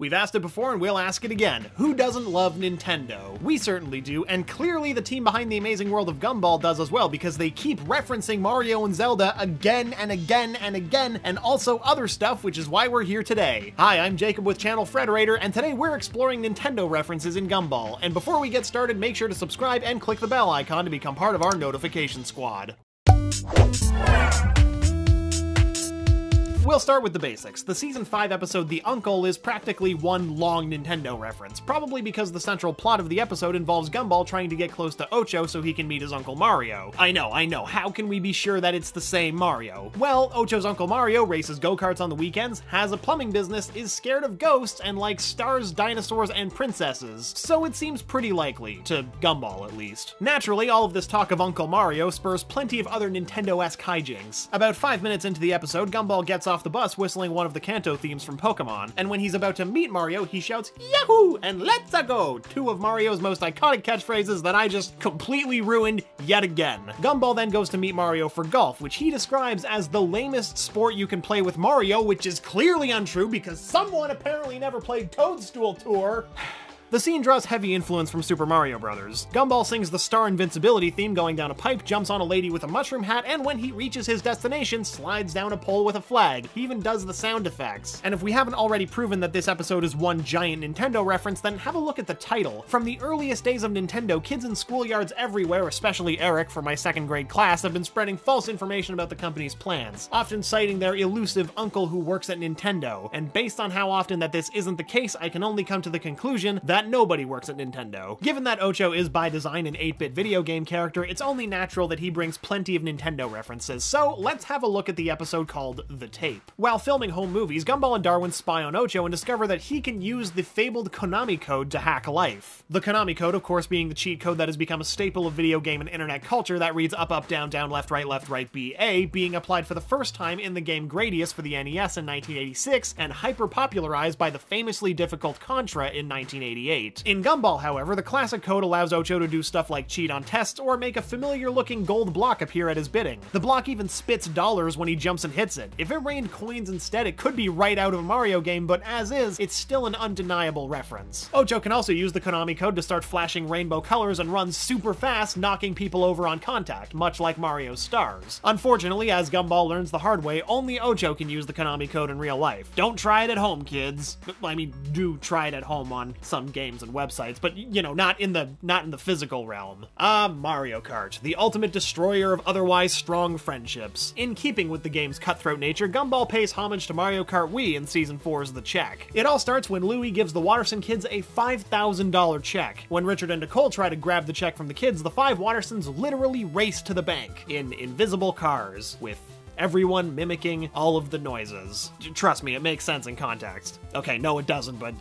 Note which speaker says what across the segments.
Speaker 1: We've asked it before and we'll ask it again. Who doesn't love Nintendo? We certainly do, and clearly the team behind the Amazing World of Gumball does as well, because they keep referencing Mario and Zelda again and again and again, and also other stuff, which is why we're here today. Hi, I'm Jacob with ChannelFrederator, and today we're exploring Nintendo references in Gumball. And before we get started, make sure to subscribe and click the bell icon to become part of our notification squad. We'll start with the basics. The Season 5 episode The Uncle is practically one long Nintendo reference, probably because the central plot of the episode involves Gumball trying to get close to Ocho so he can meet his Uncle Mario. I know, how can we be sure that it's the same Mario? Well, Ocho's Uncle Mario races go-karts on the weekends, has a plumbing business, is scared of ghosts, and likes stars, dinosaurs, and princesses, so it seems pretty likely, to Gumball at least. Naturally, all of this talk of Uncle Mario spurs plenty of other Nintendo-esque hijinks. About 5 minutes into the episode, Gumball gets off the bus whistling one of the Kanto themes from Pokemon, and when he's about to meet Mario, he shouts "Yahoo!" and "Let's-a go!" two of Mario's most iconic catchphrases that I just completely ruined yet again. Gumball then goes to meet Mario for golf, which he describes as the lamest sport you can play with Mario, which is clearly untrue because someone apparently never played Toadstool Tour. The scene draws heavy influence from Super Mario Bros. Gumball sings the Star Invincibility theme going down a pipe, jumps on a lady with a mushroom hat, and when he reaches his destination, slides down a pole with a flag. He even does the sound effects. And if we haven't already proven that this episode is one giant Nintendo reference, then have a look at the title. From the earliest days of Nintendo, kids in schoolyards everywhere, especially Eric from my 2nd grade class, have been spreading false information about the company's plans, often citing their elusive uncle who works at Nintendo. And based on how often that this isn't the case, I can only come to the conclusion that nobody works at Nintendo. Given that Ocho is by design an 8-bit video game character, it's only natural that he brings plenty of Nintendo references, so let's have a look at the episode called The Tape. While filming home movies, Gumball and Darwin spy on Ocho and discover that he can use the fabled Konami code to hack life. The Konami code, of course, being the cheat code that has become a staple of video game and internet culture that reads up, up, down, down, left, right, BA, being applied for the first time in the game Gradius for the NES in 1986, and hyper-popularized by the famously difficult Contra in 1988. In Gumball, however, the classic code allows Ocho to do stuff like cheat on tests or make a familiar-looking gold block appear at his bidding. The block even spits dollars when he jumps and hits it. If it rained coins instead, it could be right out of a Mario game, but as is, it's still an undeniable reference. Ocho can also use the Konami code to start flashing rainbow colors and run super fast, knocking people over on contact, much like Mario's stars. Unfortunately, as Gumball learns the hard way, only Ocho can use the Konami code in real life. Don't try it at home, kids. I mean, do try it at home on some games and websites, but you know, not in the physical realm. Mario Kart, the ultimate destroyer of otherwise strong friendships. In keeping with the game's cutthroat nature, Gumball pays homage to Mario Kart Wii in Season 4's The Check. It all starts when Louie gives the Watterson kids a $5,000 check. When Richard and Nicole try to grab the check from the kids, the 5 Wattersons literally race to the bank in invisible cars, with everyone mimicking all of the noises. Trust me, it makes sense in context. Okay, no it doesn't, but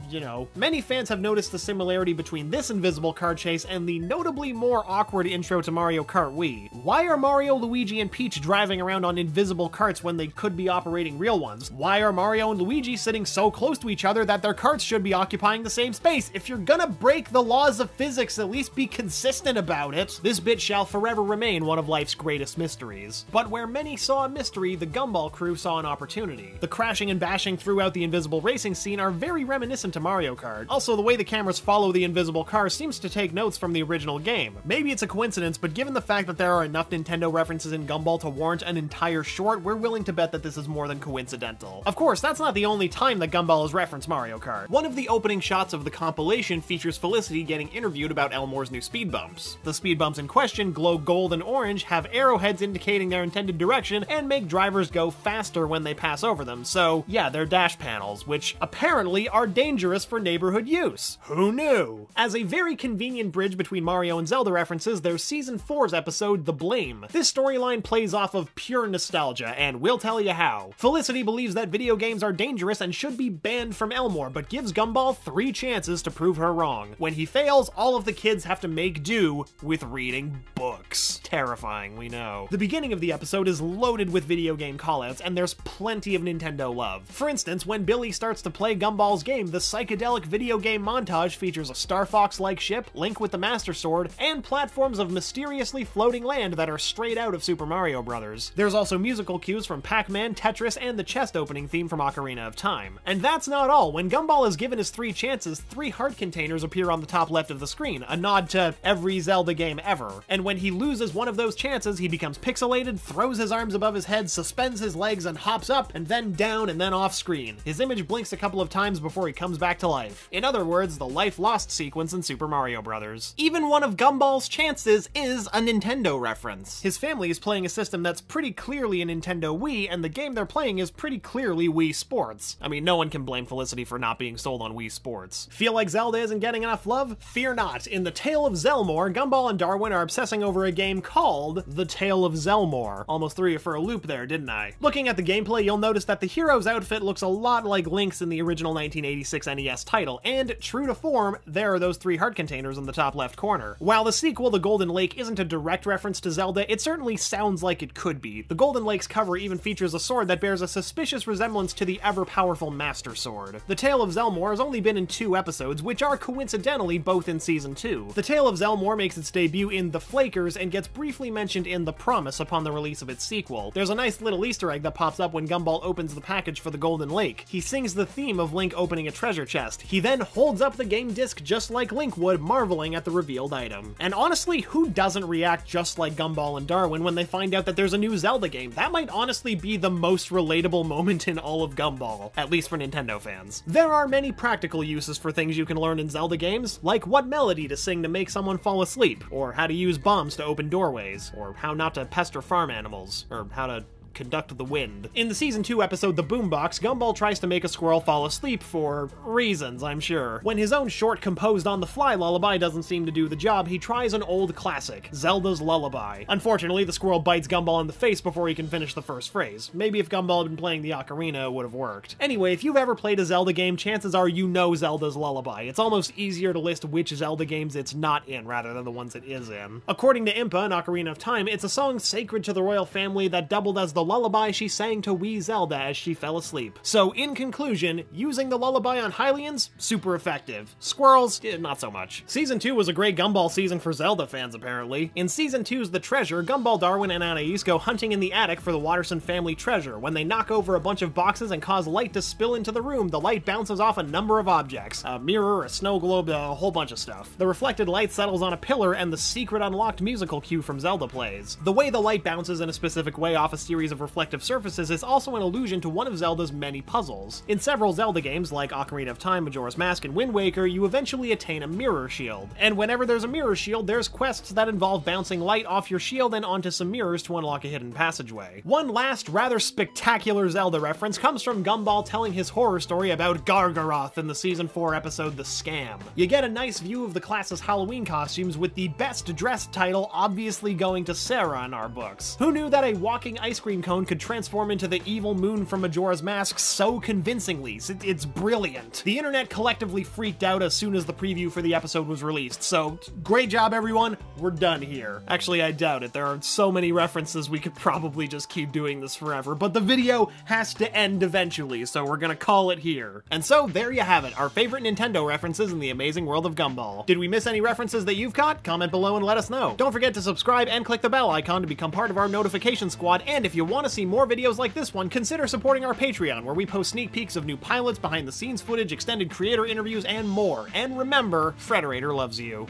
Speaker 1: you know. Many fans have noticed the similarity between this invisible car chase and the notably more awkward intro to Mario Kart Wii. Why are Mario, Luigi, and Peach driving around on invisible carts when they could be operating real ones? Why are Mario and Luigi sitting so close to each other that their carts should be occupying the same space? If you're gonna break the laws of physics, at least be consistent about it. This bit shall forever remain one of life's greatest mysteries. But where many saw a mystery, the Gumball crew saw an opportunity. The crashing and bashing throughout the invisible racing scene are very reminiscent to Mario Kart. Also, the way the cameras follow the invisible car seems to take notes from the original game. Maybe it's a coincidence, but given the fact that there are enough Nintendo references in Gumball to warrant an entire short, we're willing to bet that this is more than coincidental. Of course, that's not the only time that Gumball has referenced Mario Kart. One of the opening shots of the compilation features Felicity getting interviewed about Elmore's new speed bumps. The speed bumps in question glow gold and orange, have arrowheads indicating their intended direction, and make drivers go faster when they pass over them, so yeah, they're dash panels, which apparently are dangerous for neighborhood use. Who knew? As a very convenient bridge between Mario and Zelda references, there's Season 4's episode, The Blame. This storyline plays off of pure nostalgia, and we'll tell you how. Felicity believes that video games are dangerous and should be banned from Elmore, but gives Gumball 3 chances to prove her wrong. When he fails, all of the kids have to make do with reading books. Terrifying, we know. The beginning beginning of the episode is loaded with video game callouts, and there's plenty of Nintendo love. For instance, when Billy starts to play Gumball's game, the psychedelic video game montage features a Star Fox-like ship, Link with the Master Sword, and platforms of mysteriously floating land that are straight out of Super Mario Bros. There's also musical cues from Pac-Man, Tetris, and the chest opening theme from Ocarina of Time. And that's not all. When Gumball is given his 3 chances, 3 heart containers appear on the top left of the screen, a nod to every Zelda game ever. And when he loses one of those chances, he becomes pixelated, throws his arms above his head, suspends his legs, and hops up, and then down, and then off screen. His image blinks a couple of times before he comes back to life. In other words, the life lost sequence in Super Mario Bros. Even one of Gumball's chances is a Nintendo reference. His family is playing a system that's pretty clearly a Nintendo Wii, and the game they're playing is pretty clearly Wii Sports. I mean, no one can blame Felicity for not being sold on Wii Sports. Feel like Zelda isn't getting enough love? Fear not. In The Tale of ZELMORE, Gumball and Darwin are obsessing over a game called The Tale of ZELMORE. Almost threw you for a loop there, didn't I? Looking at the gameplay, you'll notice that the hero's outfit looks a lot like Link's in the original 1986 NES title, and true to form, there are those 3 heart containers in the top left corner. While the sequel, The Golden Lake, isn't a direct reference to Zelda, it certainly sounds like it could be. The Golden Lake's cover even features a sword that bears a suspicious resemblance to the ever-powerful Master Sword. The Tale of ZELMORE has only been in 2 episodes, which are coincidentally both in Season 2. The Tale of ZELMORE makes its debut in The Flakers and gets briefly mentioned in The Promise upon the release of its sequel. There's a nice little Easter egg that pops up when Gumball opens the package for the Golden Lake. He sings the theme of Link opening a treasure chest. He then holds up the game disc just like Link would, marveling at the revealed item. And honestly, who doesn't react just like Gumball and Darwin when they find out that there's a new Zelda game? That might honestly be the most relatable moment in all of Gumball, at least for Nintendo fans. There are many practical uses for things you can learn in Zelda games, like what melody to sing to make someone fall asleep, or how to use bombs to open doorways, or how not to pester farm animals, or how to conduct the wind. In the Season 2 episode The Boombox, Gumball tries to make a squirrel fall asleep for reasons, I'm sure. When his own short composed on the fly lullaby doesn't seem to do the job, he tries an old classic, Zelda's Lullaby. Unfortunately, the squirrel bites Gumball in the face before he can finish the first phrase. Maybe if Gumball had been playing the ocarina, it would have worked. Anyway, if you've ever played a Zelda game, chances are you know Zelda's Lullaby. It's almost easier to list which Zelda games it's not in rather than the ones it is in. According to Impa in Ocarina of Time, it's a song sacred to the royal family that doubled as the lullaby she sang to wee Zelda as she fell asleep. So in conclusion, using the lullaby on Hylians, super effective. Squirrels, not so much. Season 2 was a great Gumball season for Zelda fans apparently. In Season 2's The Treasure, Gumball, Darwin, and Anais go hunting in the attic for the Watterson family treasure. When they knock over a bunch of boxes and cause light to spill into the room, the light bounces off a number of objects. A mirror, a snow globe, a whole bunch of stuff. The reflected light settles on a pillar and the secret unlocked musical cue from Zelda plays. The way the light bounces in a specific way off a series of reflective surfaces is also an allusion to one of Zelda's many puzzles. In several Zelda games like Ocarina of Time, Majora's Mask, and Wind Waker, you eventually attain a mirror shield. And whenever there's a mirror shield, there's quests that involve bouncing light off your shield and onto some mirrors to unlock a hidden passageway. One last rather spectacular Zelda reference comes from Gumball telling his horror story about Gargaroth in the Season 4 episode The Scam. You get a nice view of the class's Halloween costumes, with the best dressed title obviously going to Sarah in our books. Who knew that a walking ice cream cone could transform into the evil moon from Majora's Mask so convincingly? It's brilliant. The internet collectively freaked out as soon as the preview for the episode was released, so great job everyone, we're done here. Actually, I doubt it. There are so many references we could probably just keep doing this forever, but the video has to end eventually, so we're gonna call it here. And so there you have it, our favorite Nintendo references in the Amazing World of Gumball. Did we miss any references that you've caught? Comment below and let us know. Don't forget to subscribe and click the bell icon to become part of our notification squad, and if you want to see more videos like this one, consider supporting our Patreon, where we post sneak peeks of new pilots, behind the scenes footage, extended creator interviews, and more. And remember, Frederator loves you.